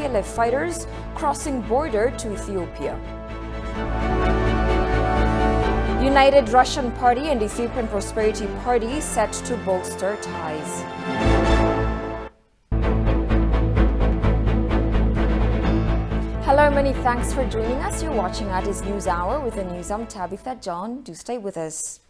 TPLF fighters crossing border to Ethiopia. United Russian Party and Ethiopian Prosperity Party set to bolster ties. Hello, many thanks for joining us. You're watching Addis News Hour with the news. I'm Tabitha John. Do stay with us.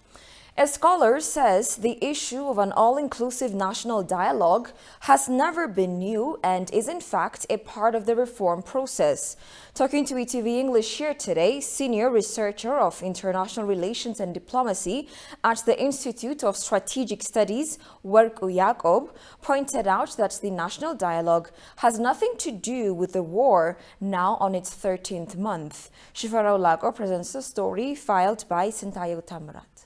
A scholar says the issue of an all-inclusive national dialogue has never been new and is in fact a part of the reform process. Talking to ETV English here today, senior researcher of international relations and diplomacy at the Institute of Strategic Studies, Werku Jakob, pointed out that the national dialogue has nothing to do with the war, now on its 13th month. Shifarao Lago presents a story filed by Sintayo Tamrat.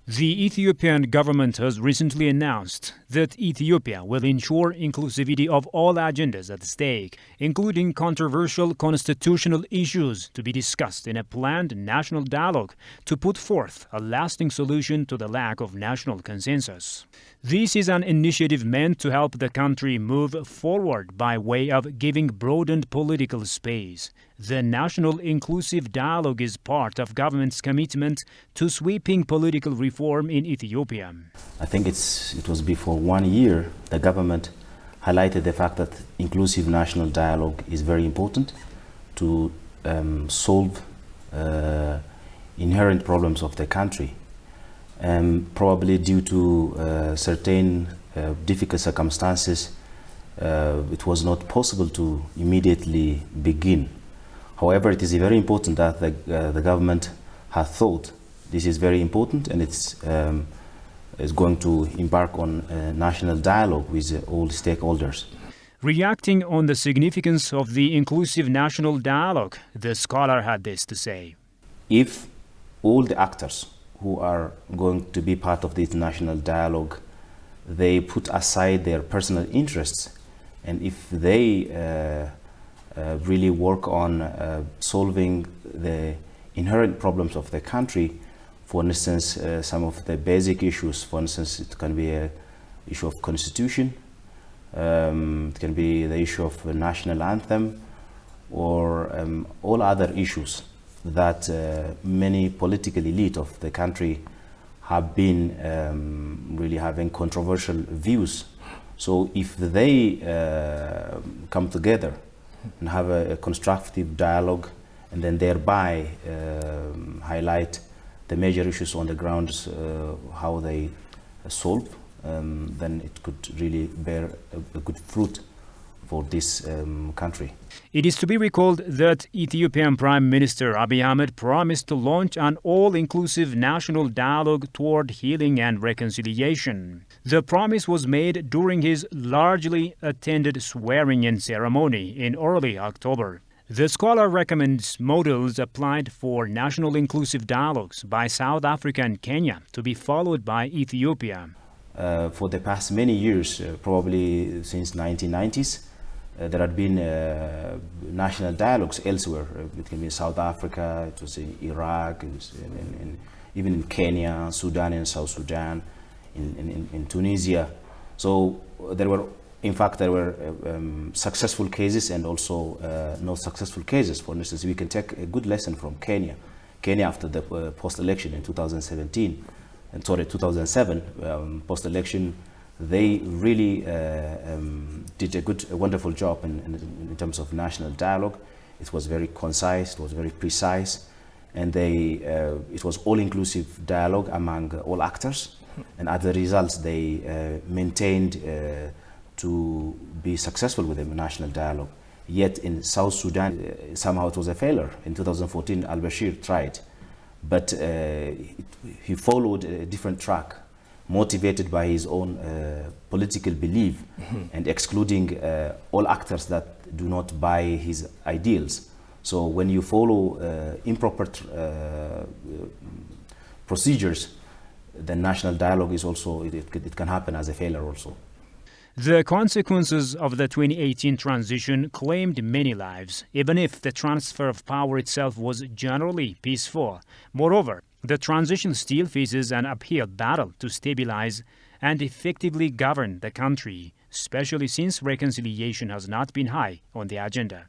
The Ethiopian government has recently announced that Ethiopia will ensure inclusivity of all agendas at stake, including controversial constitutional issues to be discussed in a planned national dialogue to put forth a lasting solution to the lack of national consensus. This is an initiative meant to help the country move forward by way of giving broadened political space. The National Inclusive Dialogue is part of government's commitment to sweeping political reform in Ethiopia. I think it was before 1 year the government highlighted the fact that inclusive national dialogue is very important to solve inherent problems of the country. Probably due to certain difficult circumstances, it was not possible to immediately begin. However, it is very important that the government has thought this is very important, and it's is going to embark on a national dialogue with all stakeholders. Reacting on the significance of the inclusive national dialogue, the scholar had this to say. If all the actors who are going to be part of this national dialogue, they put aside their personal interests, and if they really work on solving the inherent problems of the country, for instance, some of the basic issues, for instance, it can be an issue of constitution, it can be the issue of a national anthem, or all other issues that many political elite of the country have been really having controversial views. So if they come together and have a constructive dialogue, and then thereby highlight the major issues on the grounds, how they solve, then it could really bear a good fruit for this country. It is to be recalled that Ethiopian Prime Minister Abiy Ahmed promised to launch an all-inclusive national dialogue toward healing and reconciliation. The promise was made during his largely attended swearing-in ceremony in early October. The scholar recommends models applied for national inclusive dialogues by South Africa and Kenya to be followed by Ethiopia. For the past many years, probably since 1990s, there had been national dialogues elsewhere. It can be South Africa, it was in Iraq, it was even in Kenya, Sudan and South Sudan, in Tunisia. So there were successful cases and also not successful cases. For instance, we can take a good lesson from Kenya. Kenya, after the post-election in 2007, post-election, they really did a wonderful job in terms of national dialogue. It was very concise, it was very precise, and it was all-inclusive dialogue among all actors. And as a result, they maintained to be successful with the national dialogue. Yet in South Sudan, somehow it was a failure. In 2014, al-Bashir tried, but he followed a different track, motivated by his own political belief and excluding all actors that do not buy his ideals. So when you follow improper procedures, the national dialogue is also, it can happen as a failure also. The consequences of the 2018 transition claimed many lives, even if the transfer of power itself was generally peaceful. Moreover, the transition still faces an uphill battle to stabilize and effectively govern the country. especially since reconciliation has not been high on the agenda.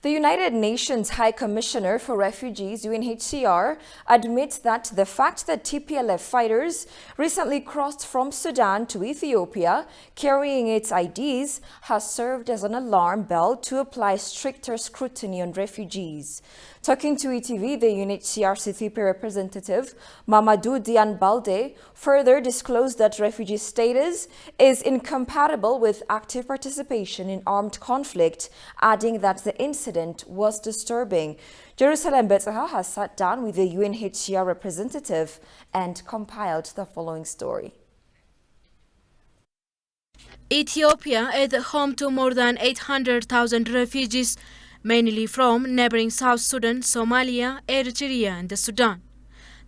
The United Nations High Commissioner for Refugees, UNHCR, admits that the fact that TPLF fighters recently crossed from Sudan to Ethiopia carrying its IDs has served as an alarm bell to apply stricter scrutiny on refugees. Talking to ETV, the UNHCR's Ethiopia representative, Mamadou Diane-Balde, further disclosed that refugee status is incompatible with active participation in armed conflict, adding that the incident was disturbing. Jerusalem Betzaha has sat down with the UNHCR representative and compiled the following story. Ethiopia is home to more than 800,000 refugees, mainly from neighboring South Sudan, Somalia, Eritrea and Sudan.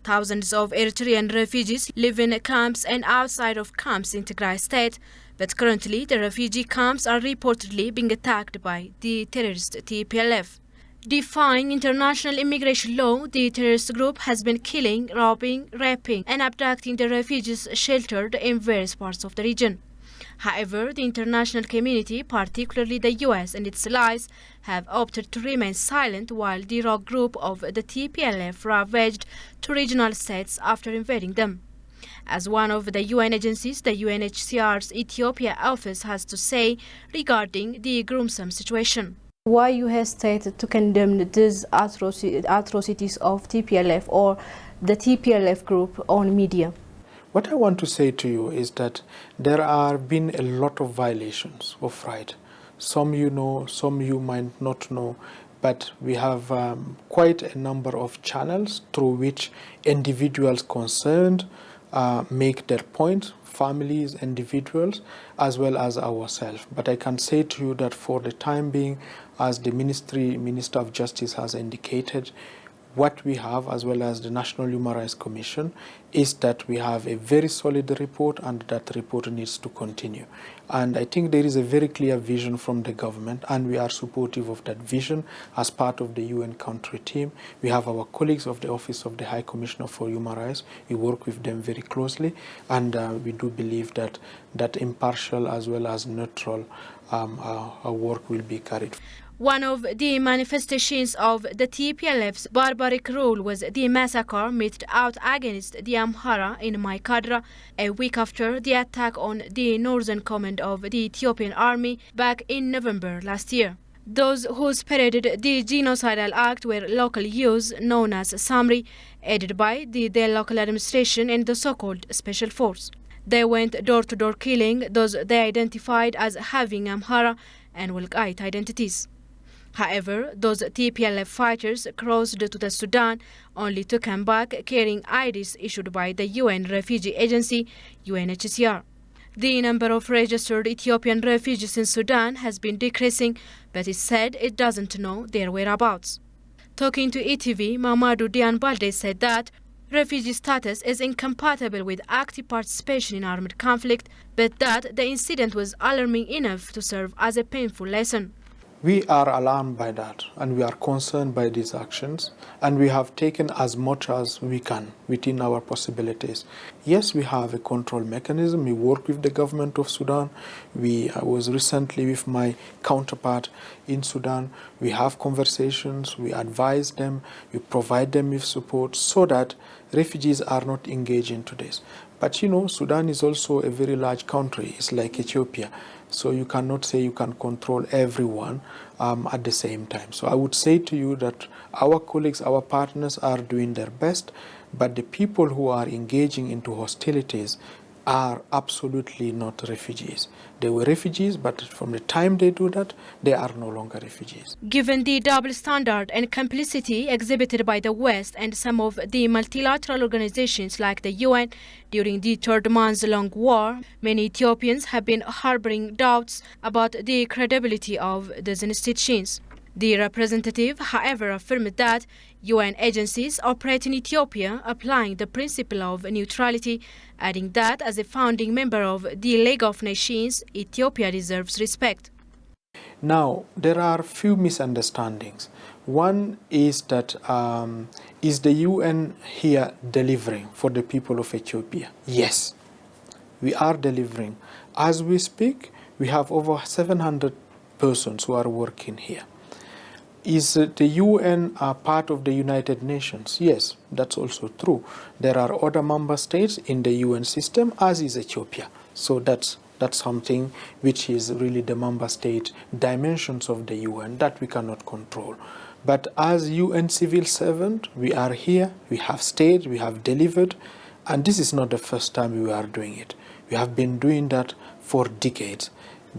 Thousands of Eritrean refugees live in camps and outside of camps in Tigray state, but currently the refugee camps are reportedly being attacked by the terrorist TPLF. Defying international immigration law, the terrorist group has been killing, robbing, raping and abducting the refugees sheltered in various parts of the region. However, the international community, particularly the US and its allies, have opted to remain silent while the rogue group of the TPLF ravaged two regional states after invading them. As one of the UN agencies, the UNHCR's Ethiopia office has to say regarding the gruesome situation. Why you hesitate to condemn these atrocities of TPLF or the TPLF group on media? What I want to say to you is that there have been a lot of violations of right. Some you know, some you might not know, but we have quite a number of channels through which individuals concerned make their point, families, individuals, as well as ourselves. But I can say to you that for the time being, as the Minister of Justice has indicated, what we have, as well as the National Human Rights Commission, is that we have a very solid report and that report needs to continue. And I think there is a very clear vision from the government and we are supportive of that vision as part of the UN country team. We have our colleagues of the Office of the High Commissioner for Human Rights. We work with them very closely and we do believe that that impartial as well as neutral work will be carried. One of the manifestations of the TPLF's barbaric rule was the massacre meted out against the Amhara in Maikadra a week after the attack on the northern command of the Ethiopian army back in November last year. Those who spearheaded the genocidal act were local youths known as Samri, aided by the local administration and the so-called Special Force. They went door-to-door killing those they identified as having Amhara and Walqite identities. However, those TPLF fighters crossed to the Sudan only to come back carrying IDs issued by the UN refugee agency, UNHCR. The number of registered Ethiopian refugees in Sudan has been decreasing, but it said it doesn't know their whereabouts. Talking to ETV, Mamadou Diane-Balde said that refugee status is incompatible with active participation in armed conflict, but that the incident was alarming enough to serve as a painful lesson. We are alarmed by that and we are concerned by these actions and we have taken as much as we can within our possibilities. Yes, we have a control mechanism. We work with the government of Sudan. I was recently with my counterpart in Sudan. We have conversations, we advise them, we provide them with support so that refugees are not engaged into this. But you know, Sudan is also a very large country. It's like Ethiopia. So you cannot say you can control everyone at the same time. So I would say to you that our colleagues, our partners are doing their best, but the people who are engaging into hostilities are absolutely not refugees. They were refugees, but from the time they do that, they are no longer refugees. Given the double standard and complicity exhibited by the West and some of the multilateral organizations like the UN during the third month-long war, many Ethiopians have been harboring doubts about the credibility of these institutions. The representative, however, affirmed that UN agencies operate in Ethiopia applying the principle of neutrality, adding that as a founding member of the League of Nations, Ethiopia deserves respect. Now, there are few misunderstandings. One is that is the UN here delivering for the people of Ethiopia? Yes, we are delivering. As we speak, we have over 700 persons who are working here. Is the UN a part of the United Nations? Yes, that's also true. There are other member states in the UN system, as is Ethiopia. So that's something which is really the member state dimensions of the UN that we cannot control. But as UN civil servant, we are here, we have stayed, we have delivered, and this is not the first time we are doing it. We have been doing that for decades.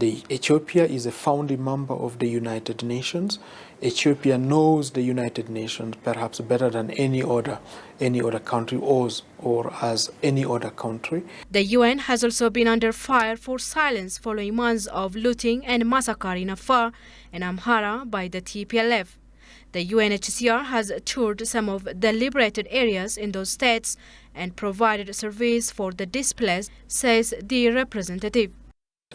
Ethiopia is a founding member of the United Nations. Ethiopia knows the United Nations perhaps better than any other country or as any other country. The UN has also been under fire for silence following months of looting and massacre in Afar and Amhara by the TPLF. The UNHCR has toured some of the liberated areas in those states and provided service for the displaced, says the representative.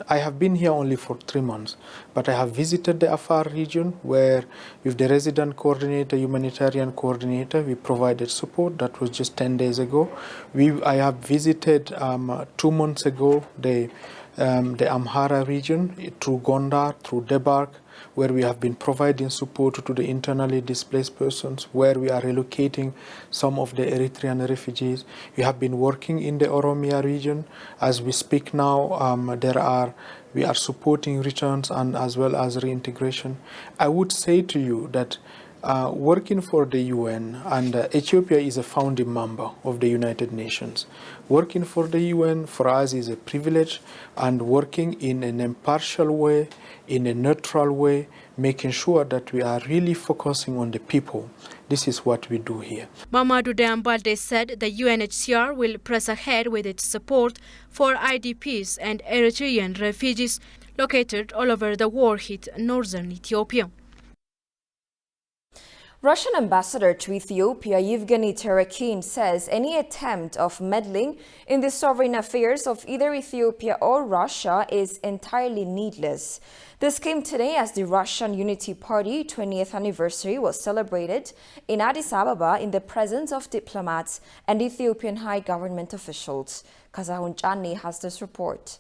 I have been here only for 3 months, but I have visited the Afar region where with the resident coordinator, humanitarian coordinator, we provided support. That was just 10 days ago. I have visited 2 months ago the Amhara region through Gondar, through Debark, where we have been providing support to the internally displaced persons, where we are relocating some of the Eritrean refugees. We have been working in the Oromia region. As we speak now, we are supporting returns and as well as reintegration. I would say to you that working for the UN, and Ethiopia is a founding member of the United Nations. Working for the UN for us is a privilege, and working in an impartial way, in a neutral way, making sure that we are really focusing on the people. This is what we do here. Mamadou Deambalde said the UNHCR will press ahead with its support for IDPs and Eritrean refugees located all over the war-hit northern Ethiopia. Russian ambassador to Ethiopia, Yevgeny Terekin, says any attempt of meddling in the sovereign affairs of either Ethiopia or Russia is entirely needless. This came today as the Russian Unity Party 20th anniversary was celebrated in Addis Ababa in the presence of diplomats and Ethiopian high government officials. Kazahun Chani has this report.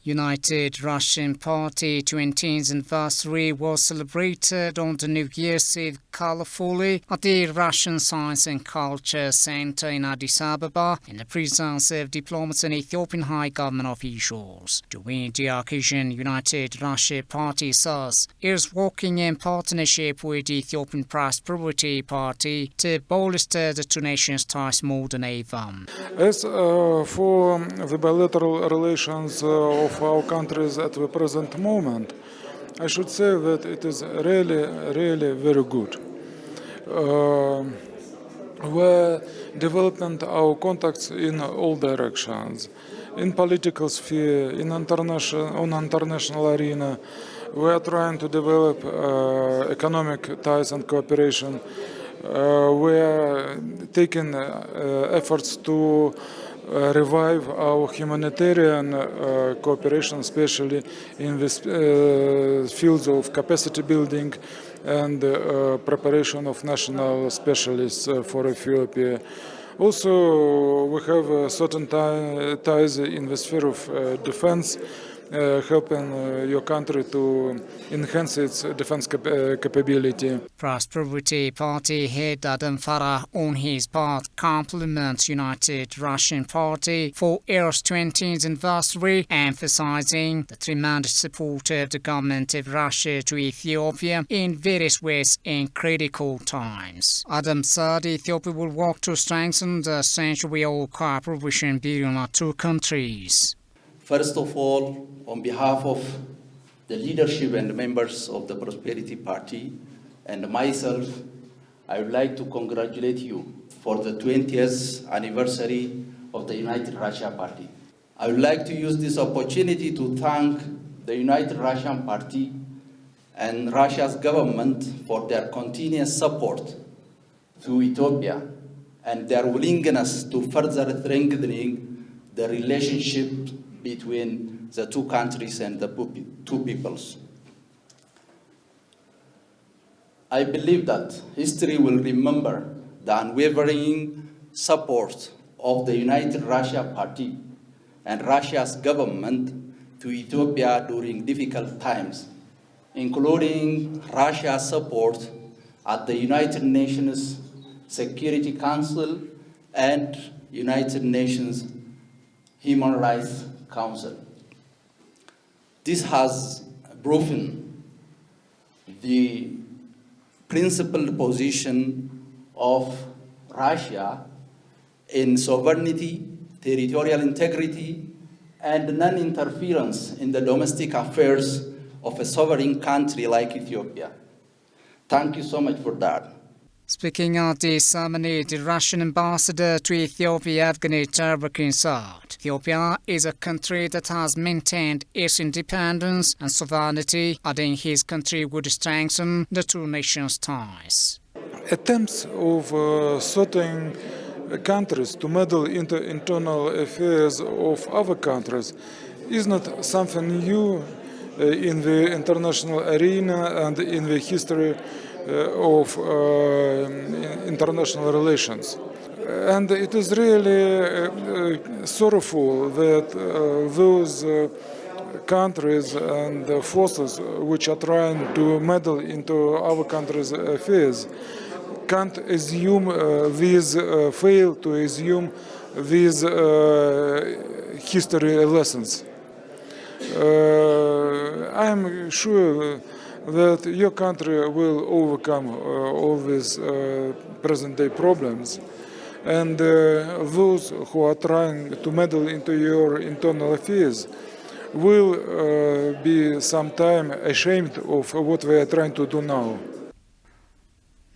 United Russian Party 20th anniversary was celebrated on the New Year's Eve colorfully at the Russian Science and Culture Center in Addis Ababa in the presence of diplomats and Ethiopian high government officials. During the occasion, United Russian Party says it is working in partnership with the Ethiopian Prosperity Party to bolster the two nations' ties more than ever. As for the bilateral relations of our countries at the present moment, I should say that it is really very good. We're developing our contacts in all directions, in political sphere, on international arena. We are trying to develop economic ties and cooperation. We are taking efforts to revive our humanitarian cooperation, especially in the fields of capacity building and preparation of national specialists for Ethiopia. Also, we have certain ties in the sphere of defense, helping your country to enhance its defense capability. Prosperity Party head Adam Farah, on his part, compliments United Russian Party for its 20th anniversary, emphasizing the tremendous support of the government of Russia to Ethiopia in various ways in critical times. Adam said Ethiopia will work to strengthen the century-old cooperation between our two countries. First of all, on behalf of the leadership and members of the Prosperity Party and myself, I would like to congratulate you for the 20th anniversary of the United Russia Party. I would like to use this opportunity to thank the United Russian Party and Russia's government for their continuous support to Ethiopia and their willingness to further strengthening the relationship between the two countries and the two peoples. I believe that history will remember the unwavering support of the United Russia Party and Russia's government to Ethiopia during difficult times, including Russia's support at the United Nations Security Council and United Nations Human Rights Council. This has proven the principled position of Russia in sovereignty, territorial integrity, and non-interference in the domestic affairs of a sovereign country like Ethiopia. Thank you so much for that. Speaking at the ceremony, the Russian ambassador to Ethiopia, Evgeny Tarbakin, said Ethiopia is a country that has maintained its independence and sovereignty, adding his country would strengthen the two nations' ties. Attempts of certain countries to meddle into internal affairs of other countries is not something new in the international arena and in the history of international relations. And it is really sorrowful that those countries and forces which are trying to meddle into our country's affairs can't assume fail to assume these history lessons. I am sure that your country will overcome all these present-day problems, and those who are trying to meddle into your internal affairs will be sometime ashamed of what they are trying to do now.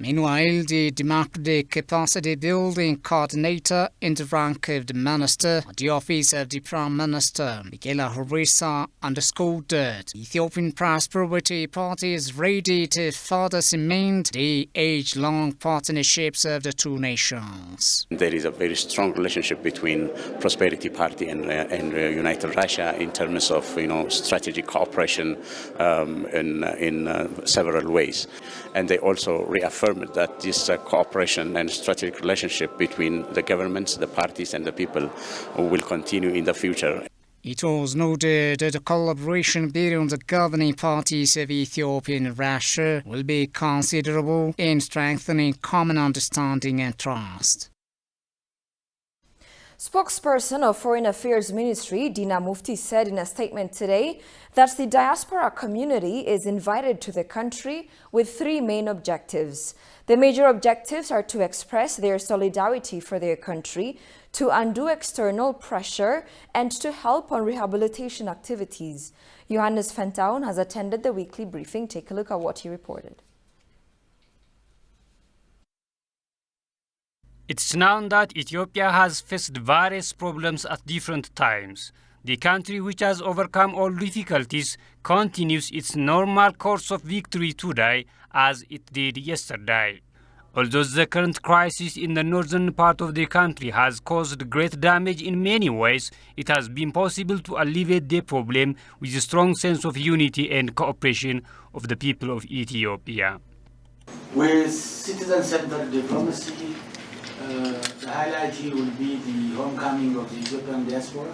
Meanwhile, the Democratic Capacity Building Coordinator in the rank of the Minister at the Office of the Prime Minister, Michaela Horisa, underscored that the Ethiopian Prosperity Party is ready to further cement the age-long partnerships of the two nations. There is a very strong relationship between Prosperity Party and United Russia in terms of strategic cooperation in several ways, and they also reaffirmed that this cooperation and strategic relationship between the governments, the parties and the people will continue in the future. It was noted that the collaboration between the governing parties of Ethiopia and Russia will be considerable in strengthening common understanding and trust. Spokesperson of Foreign Affairs Ministry, Dina Mufti, said in a statement today that the diaspora community is invited to the country with three main objectives. The major objectives are to express their solidarity for their country, to undo external pressure, and to help on rehabilitation activities. Johannes Fentaun has attended the weekly briefing. Take a look at what he reported. It's known that Ethiopia has faced various problems at different times. The country, which has overcome all difficulties, continues its normal course of victory today as it did yesterday. Although the current crisis in the northern part of the country has caused great damage in many ways, it has been possible to alleviate the problem with a strong sense of unity and cooperation of the people of Ethiopia. With citizen-centered diplomacy, the highlight here will be the homecoming of the Ethiopian diaspora,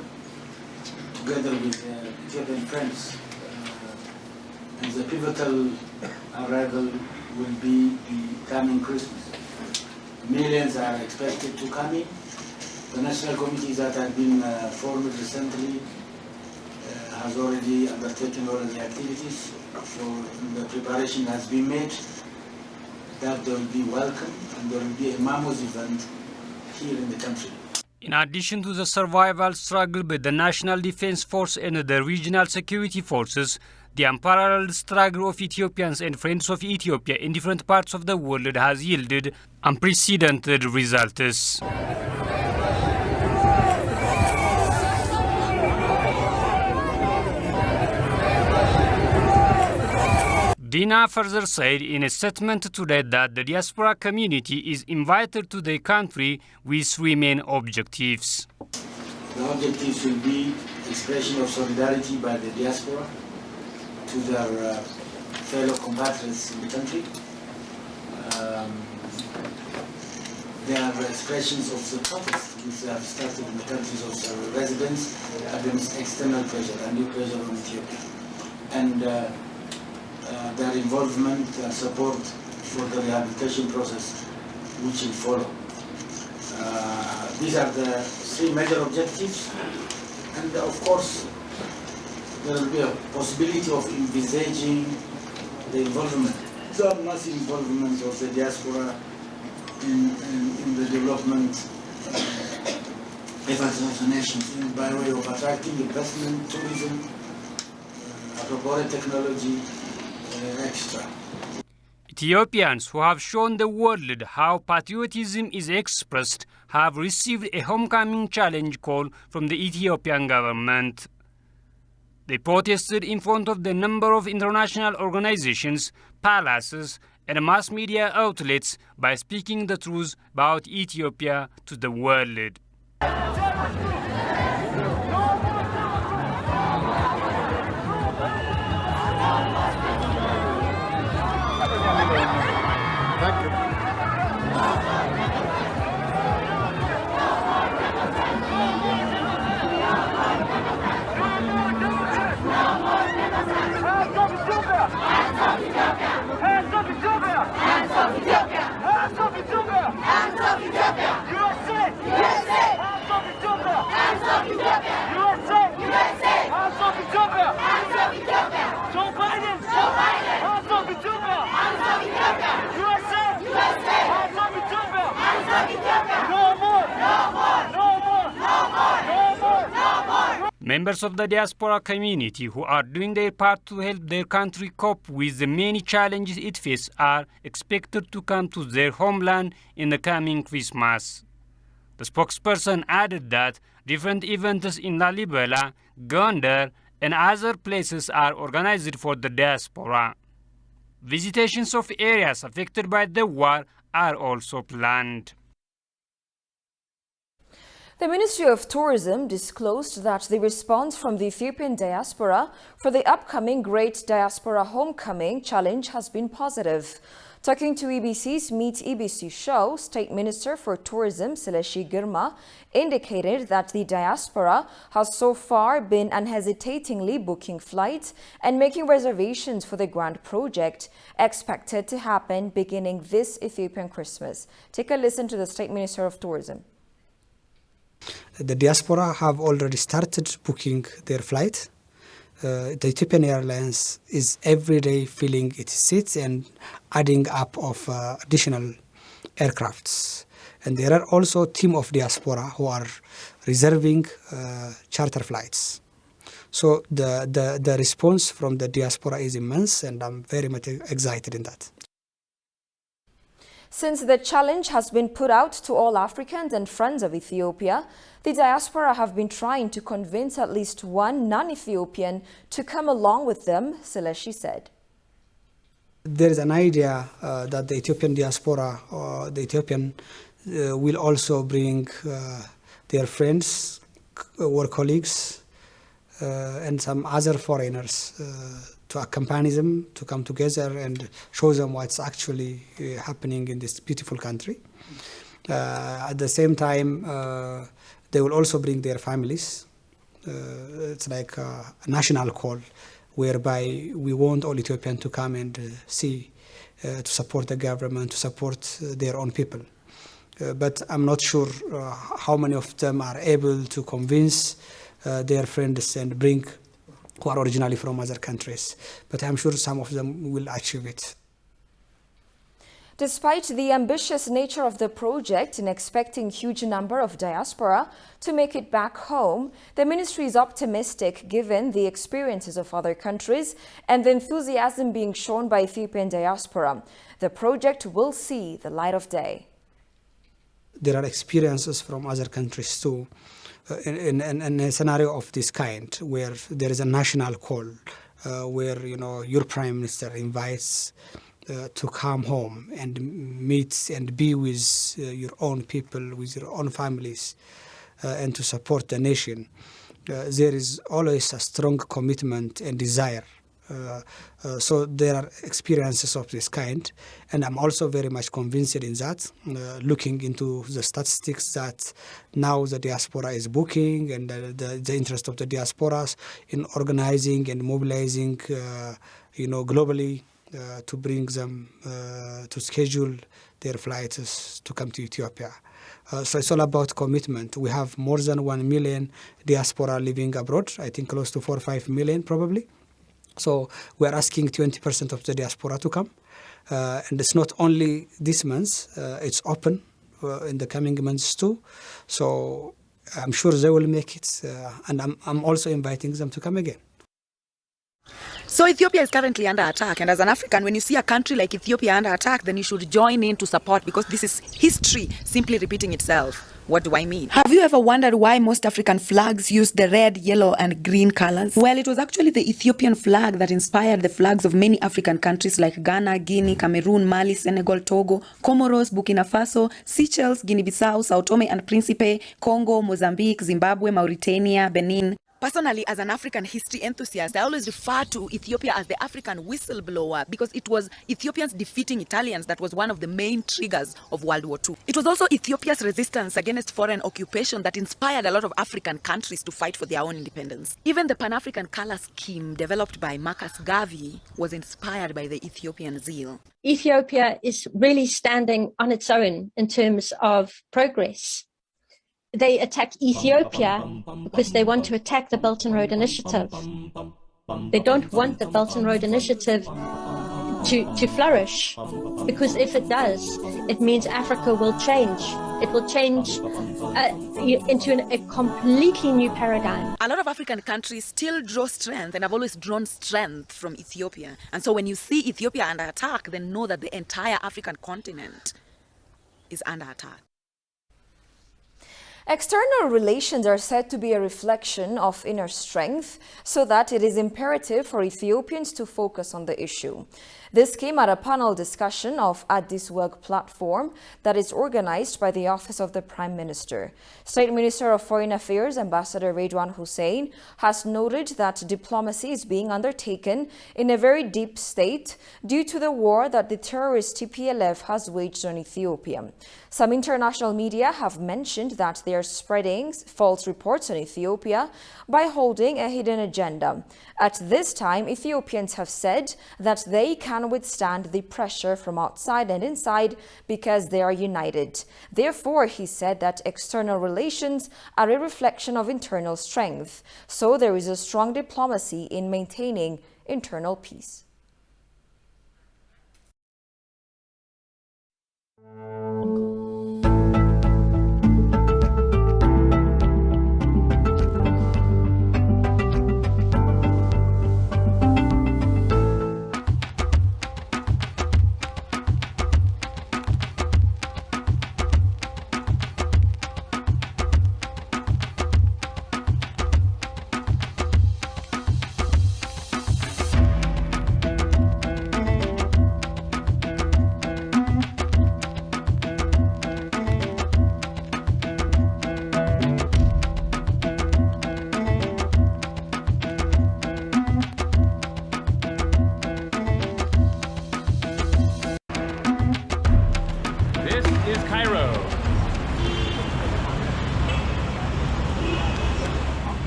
together with Ethiopian friends. And the pivotal arrival will be the coming Christmas. Millions are expected to come in. The national committees that have been formed recently has already undertaken all of the activities. So the preparation has been made that they will be welcome and there will be a mammoth event here in the country. In addition to the survival struggle with the National Defense Force and the regional security forces, the unparalleled struggle of Ethiopians and friends of Ethiopia in different parts of the world has yielded unprecedented results. Dina further said in a statement today that the diaspora community is invited to the country with three main objectives. The objectives will be expression of solidarity by the diaspora to their fellow compatriots in the country. There are expressions of support which they have started in the countries of residence against external pressure, and new pressure on Ethiopia. And their involvement and support for the rehabilitation process which will follow. These are the three major objectives, and of course there will be a possibility of envisaging the involvement, the massive involvement of the diaspora in the development efforts of the nations by way of attracting investment, tourism, appropriate technology, extra. Ethiopians who have shown the world how patriotism is expressed have received a homecoming challenge call from the Ethiopian government. They protested in front of the number of international organizations, palaces, and mass media outlets by speaking the truth about Ethiopia to the world. Members of the diaspora community who are doing their part to help their country cope with the many challenges it faces are expected to come to their homeland in the coming Christmas. The spokesperson added that different events in Lalibela, Gondar, and other places are organized for the diaspora. Visitations of areas affected by the war are also planned. The Ministry of Tourism disclosed that the response from the Ethiopian diaspora for the upcoming Great Diaspora Homecoming Challenge has been positive. Talking to EBC's Meet EBC show, State Minister for Tourism Seleshi Girma indicated that the diaspora has so far been unhesitatingly booking flights and making reservations for the grand project, expected to happen beginning this Ethiopian Christmas. Take a listen to the State Minister of Tourism. The diaspora have already started booking their flight. The Ethiopian Airlines is every day filling its seats and adding up of additional aircrafts. And there are also a team of diaspora who are reserving charter flights. So the response from the diaspora is immense, and I'm very much excited in that. Since the challenge has been put out to all Africans and friends of Ethiopia, the diaspora have been trying to convince at least one non-Ethiopian to come along with them, Seleshi said. There is an idea that the Ethiopian diaspora, the Ethiopian, will also bring their friends, work colleagues, and some other foreigners to accompany them, to come together and show them what's actually happening in this beautiful country. At the same time, they will also bring their families. It's like a national call, whereby we want all Ethiopians to come and see, to support the government, to support their own people. But I'm not sure how many of them are able to convince their friends and bring who are originally from other countries. But I'm sure some of them will achieve it. Despite the ambitious nature of the project in expecting huge number of diaspora to make it back home, the ministry is optimistic given the experiences of other countries and the enthusiasm being shown by Ethiopian diaspora. The project will see the light of day. There are experiences from other countries too. In a scenario of this kind, where there is a national call, where your prime minister invites to come home and meet and be with your own people, with your own families, and to support the nation, there is always a strong commitment and desire So there are experiences of this kind, and I'm also very much convinced in that, looking into the statistics that now the diaspora is booking, and the interest of the diasporas in organizing and mobilizing, globally to bring them to schedule their flights to come to Ethiopia. So it's all about commitment. We have more than 1 million diaspora living abroad, I think close to 4 or 5 million probably. So we are asking 20% of the diaspora to come. And it's not only this month, it's open in the coming months too. So I'm sure they will make it. And I'm also inviting them to come again. So Ethiopia is currently under attack, and as an African, when you see a country like Ethiopia under attack, then you should join in to support, because this is history simply repeating itself. What do I mean? Have you ever wondered why most African flags use the red, yellow, and green colors? Well, it was actually the Ethiopian flag that inspired the flags of many African countries like Ghana, Guinea, Cameroon, Mali, Senegal, Togo, Comoros, Burkina Faso, Seychelles, Guinea-Bissau, Sao Tome and Principe, Congo, Mozambique, Zimbabwe, Mauritania, Benin. Personally, as an African history enthusiast, I always refer to Ethiopia as the African whistleblower, because it was Ethiopians defeating Italians that was one of the main triggers of World War II. It was also Ethiopia's resistance against foreign occupation that inspired a lot of African countries to fight for their own independence. Even the Pan-African color scheme developed by Marcus Garvey was inspired by the Ethiopian zeal. Ethiopia is really standing on its own in terms of progress. They attack Ethiopia because they want to attack the Belt and Road Initiative. They don't want the Belt and Road Initiative to flourish, because if it does, it means Africa will change. It will change into a completely new paradigm. A lot of African countries still draw strength, and have always drawn strength from Ethiopia. And so when you see Ethiopia under attack, then know that the entire African continent is under attack. External relations are said to be a reflection of inner strength, so that it is imperative for Ethiopians to focus on the issue. This came at a panel discussion of Addis Work platform that is organized by the Office of the Prime Minister. State Minister of Foreign Affairs, Ambassador Redwan Hussein, has noted that diplomacy is being undertaken in a very deep state due to the war that the terrorist TPLF has waged on Ethiopia. Some international media have mentioned that they are spreading false reports on Ethiopia by holding a hidden agenda. At this time, Ethiopians have said that they can withstand the pressure from outside and inside because they are united. Therefore, he said that external relations are a reflection of internal strength. So there is a strong diplomacy in maintaining internal peace.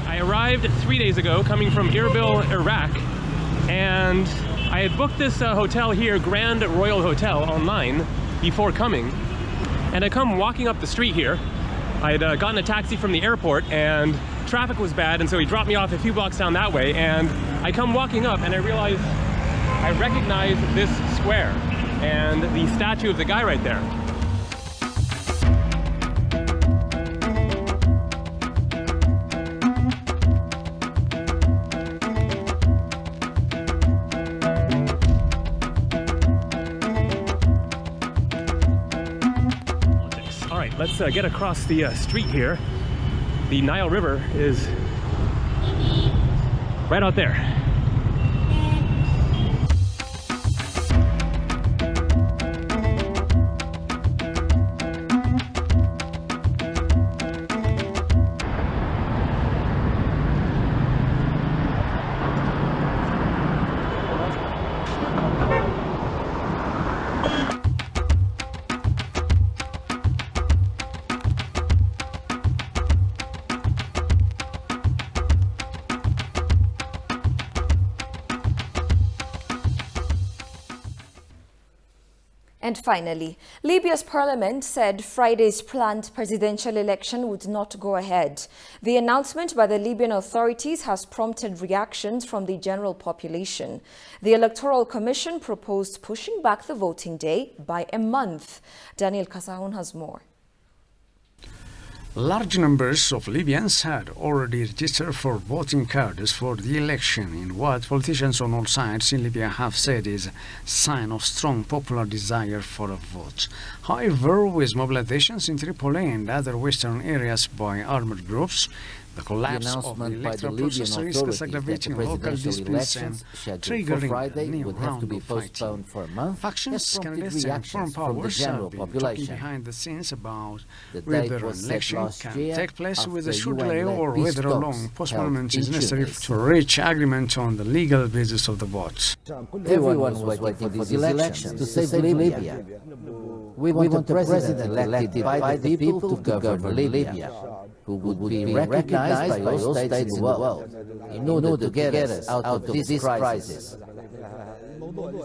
I arrived 3 days ago coming from Erbil, Iraq, and I had booked this hotel here, Grand Royal Hotel, online before coming, and I come walking up the street here. I had gotten a taxi from the airport and traffic was bad, and so he dropped me off a few blocks down that way, and I come walking up and I realize I recognize this square and the statue of the guy right there. Let's get across the street here. The Nile River is right out there. And finally, Libya's parliament said Friday's planned presidential election would not go ahead. The announcement by the Libyan authorities has prompted reactions from the general population. The Electoral Commission proposed pushing back the voting day by a month. Daniel Kasahun has more. Large numbers of Libyans had already registered for voting cards for the election in what politicians on all sides in Libya have said is a sign of strong popular desire for a vote. However, with mobilizations in Tripoli and other western areas by armed groups, the collapse of the electoral process risks aggravating local disputes and triggering a new round of fighting. Factions, candidates and foreign powers have been talking behind the scenes about whether an election can take place with a short delay or whether a long postponement is necessary to reach agreement on the legal basis of the vote. Everyone was waiting for these elections to save Libya. We want a president elected by the people to govern Libya, who would be recognized by all states in the world, in order to get us out of this crisis.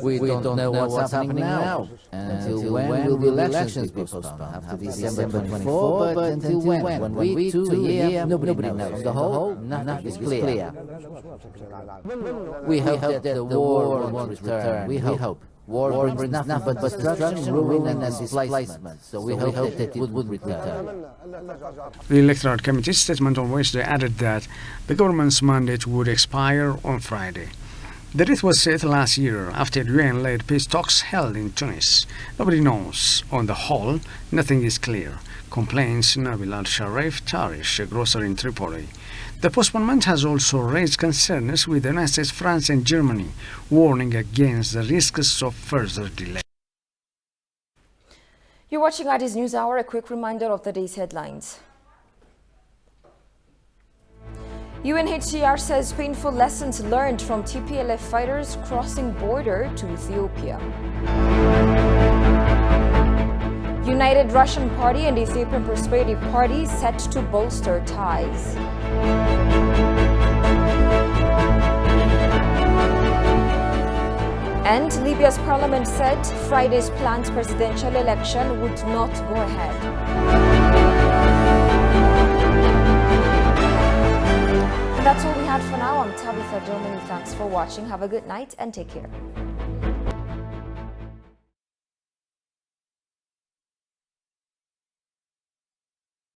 We don't know what's happening now. Until when will the elections be postponed? After December 24, but until when? 1 week, 2 years, nobody knows. On the whole, nothing is clear. We hope that the war won't return. We hope. War brings nothing but destruction, ruin and displacement, so we hope that it would return. The Electoral Committee's statement on Wednesday added that the government's mandate would expire on Friday. The date was set last year after UN-led peace talks held in Tunis. Nobody knows. On the whole, nothing is clear, complains Nabil al-Sharif Tarish, a grocer in Tripoli. The postponement has also raised concerns with the United States, France and Germany, warning against the risks of further delay. You're watching Addis News Hour. A quick reminder of the day's headlines. UNHCR says painful lessons learned from TPLF fighters crossing border to Ethiopia. United Russian Party and Ethiopian Prosperity Party set to bolster ties. And Libya's parliament said Friday's planned presidential election would not go ahead. And that's all we had for now. I'm Tabitha Domini. Thanks for watching. Have a good night and take care.